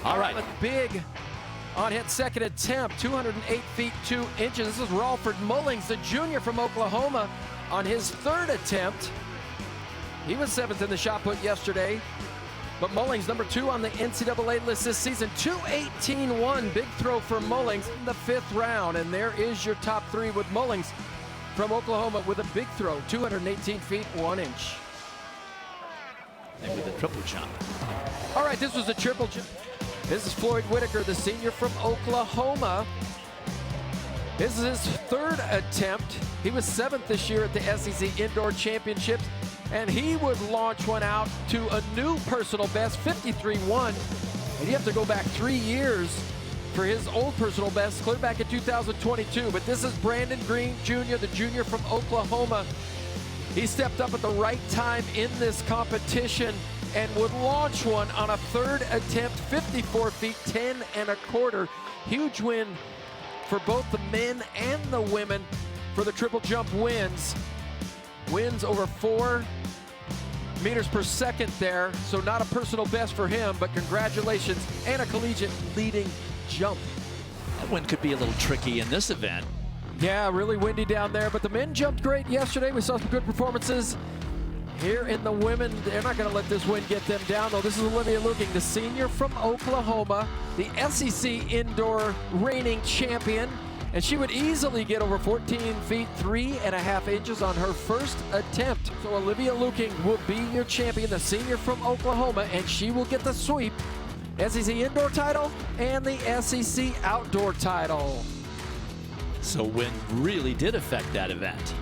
All right. Big on hit second attempt, 208 feet 2 inches. This is Ralford Mullings, the junior from Oklahoma, on his third attempt. He was 7th in the shot put yesterday, but Mullings number 2 on the NCAA list this season. 218-1, big throw for Mullings in the 5th round, and there is your top 3 with Mullings from Oklahoma with a big throw, 218 feet 1 inch. And with a triple jump. All right, this was a triple jump. This is Floyd Whitaker, the senior from Oklahoma. This is his 3rd attempt. He was 7th this year at the SEC Indoor Championships, and he would launch one out to a new personal best, 53-1. And you have to go back 3 years for his old personal best, clear back in 2022. But this is Brandon Green Jr., the junior from Oklahoma. He stepped up at the right time in this competition and would launch one on a 3rd attempt, 54 feet 10 1/4. Huge win for both the men and the women for the triple jump wins. Wins over 4 meters per second there, so not a personal best for him, but congratulations, and a collegiate leading jump. That one could be a little tricky in this event. Yeah, really windy down there, but the men jumped great yesterday. We saw some good performances. Here in the women, they're not going to let this win get them down, though. This is Olivia Luking, the senior from Oklahoma, the SEC Indoor reigning champion, and she would easily get over 14 feet 3.5 inches on her first attempt. So Olivia Luking will be your champion, the senior from Oklahoma, and she will get the sweep, SEC Indoor title and the SEC Outdoor title. So wind really did affect that event.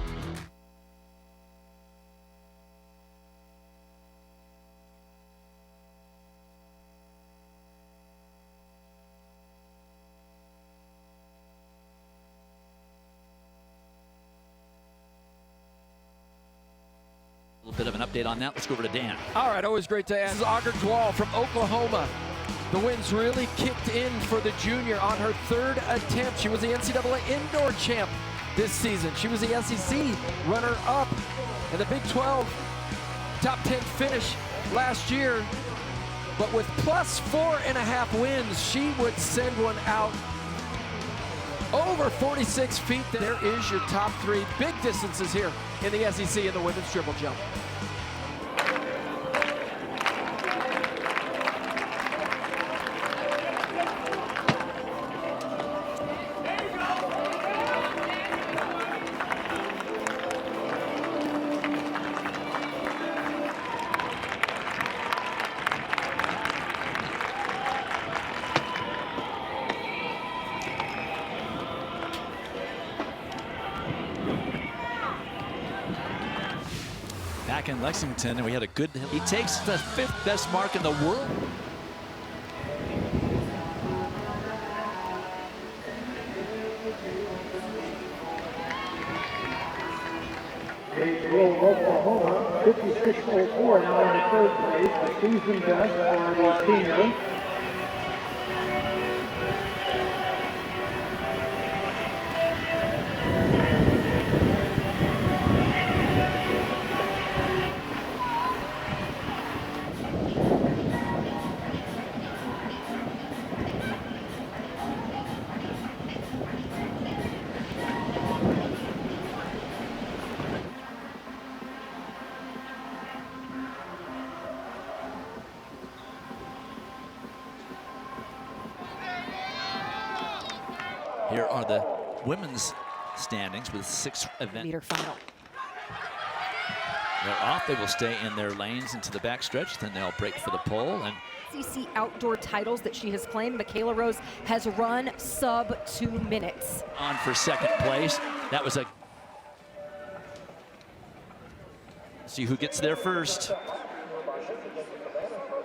A little bit of an update on that. Let's go over to Dan. All right, always great to ask. This is Auger Dwal from Oklahoma. The wins really kicked in for the junior on her 3rd attempt. She was the NCAA Indoor champ this season. She was the SEC runner-up in the Big 12 top 10 finish last year. But with plus 4.5 wins, she would send one out over 46 feet. There is your top 3 big distances here in the SEC in the women's triple jump. Back in Lexington, and we had a good, he takes the 5th best mark in the world. Oklahoma, 56.04 now in the 3rd place, the season best for the senior. Here are the women's standings with 6 events. Meter final. They're off. They will stay in their lanes into the backstretch. Then they'll break for the pole. And SEC outdoor titles that she has claimed. Michaela Rose has run sub 2 minutes. on for 2nd place. That was a... See who gets there first.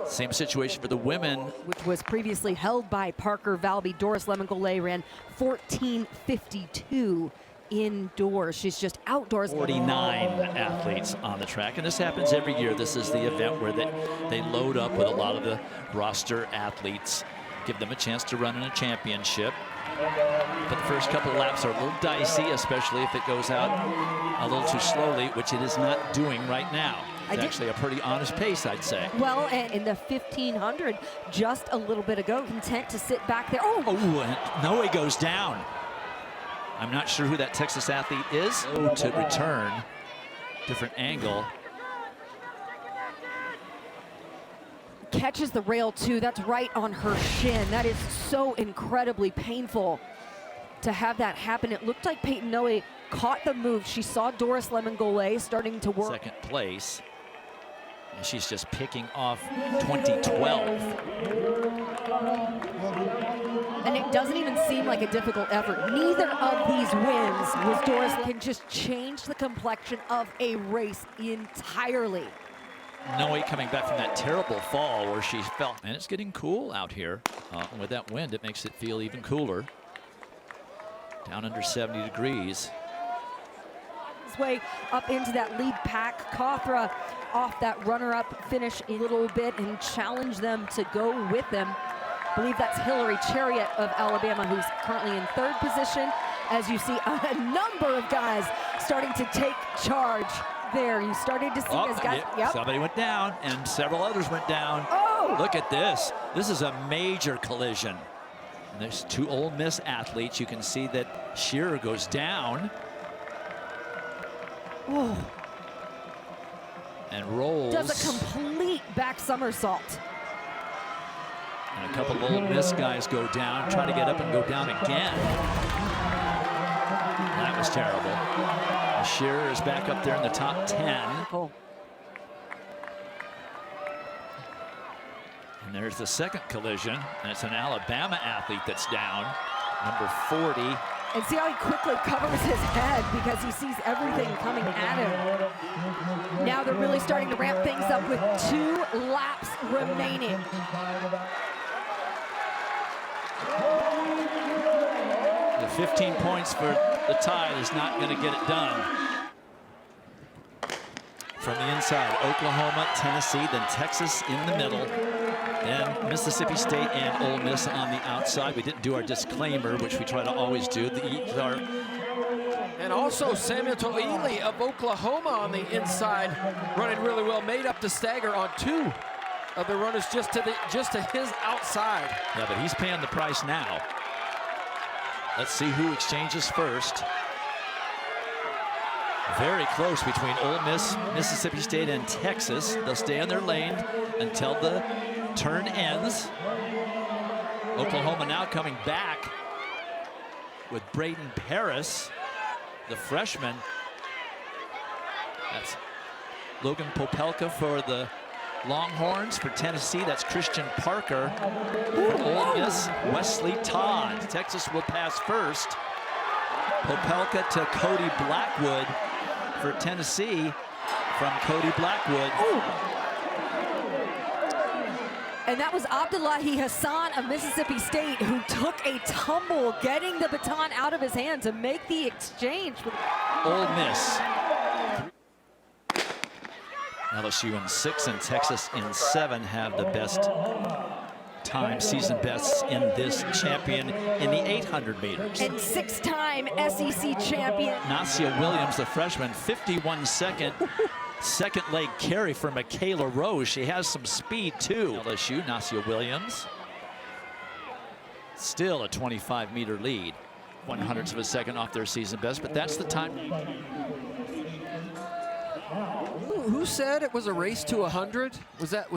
Same situation for the women. Which was previously held by Parker Valby. Doris Lemon-Golay ran 14:52 indoors. She's just outdoors. 49 athletes on the track, and this happens every year. This is the event where they load up with a lot of the roster athletes, give them a chance to run in a championship. But the first couple of laps are a little dicey, especially if it goes out a little too slowly, which it is not doing right now. It's actually a pretty honest pace, I'd say. Well, and in the 1500, just a little bit ago, content to sit back there. Oh, And Noe goes down. I'm not sure who that Texas athlete is. To return, different angle. catches the rail too. That's right on her shin. That is so incredibly painful to have that happen. It looked like Peyton Noe caught the move. She saw Doris Lemon-Golay starting to work. Second place. And she's just picking off 2012. And it doesn't even seem like a difficult effort. Neither of these wins was Doris can just change the complexion of a race entirely. Noe coming back from that terrible fall where she fell. And it's getting cool out here. And with that wind, it makes it feel even cooler. Down under 70 degrees. His way up into that lead pack. Cawthra off that runner-up finish a little bit and challenge them to go with them. I believe that's Hillary Chariot of Alabama, who's currently in third position. As you see a number of guys starting to take charge there. You started to see as guys. Yep. Somebody went down and several others went down. Oh! Look at this. This is a major collision. And there's two Ole Miss athletes. You can see that Shearer goes down. Oh. And rolls. Does a complete back somersault. And a couple of Ole Miss guys go down, try to get up and go down again. That was terrible. And Shearer is back up there in the top 10. Cool. And there's the second collision, and it's an Alabama athlete that's down, number 40. And see how he quickly covers his head because he sees everything coming at him. Now they're really starting to ramp things up with 2 laps remaining. The 15 points for the Tide is not going to get it done. From the inside, Oklahoma, Tennessee, then Texas in the middle, then Mississippi State and Ole Miss on the outside. We didn't do our disclaimer, which we try to always do. And also Samuel To'ili of Oklahoma on the inside, running really well, made up the stagger on 2 of the runners just to his outside. Yeah, but he's paying the price now. Let's see who exchanges first. Very close between Ole Miss, Mississippi State, and Texas. They'll stay in their lane until the turn ends. Oklahoma now coming back with Braden Paris, the freshman. That's Logan Popelka for the Longhorns. For Tennessee, that's Christian Parker. For Ole Miss, Wesley Todd. Texas will pass first. Popelka to Cody Blackwood for Tennessee from Cody Blackwood. Ooh. And that was Abdullahi Hassan of Mississippi State, who took a tumble, getting the baton out of his hand to make the exchange. Ole Miss. LSU in 6 and Texas in 7 have the best time season bests in this champion in the 800 meters. And 6-time SEC champion. Nasia Williams, the freshman, 51-second second leg carry for Michaela Rose. She has some speed too. LSU, Nasia Williams. Still a 25-meter lead. 1/100ths of a second off their season best, but that's the time. Who said it was a race to 100? Was that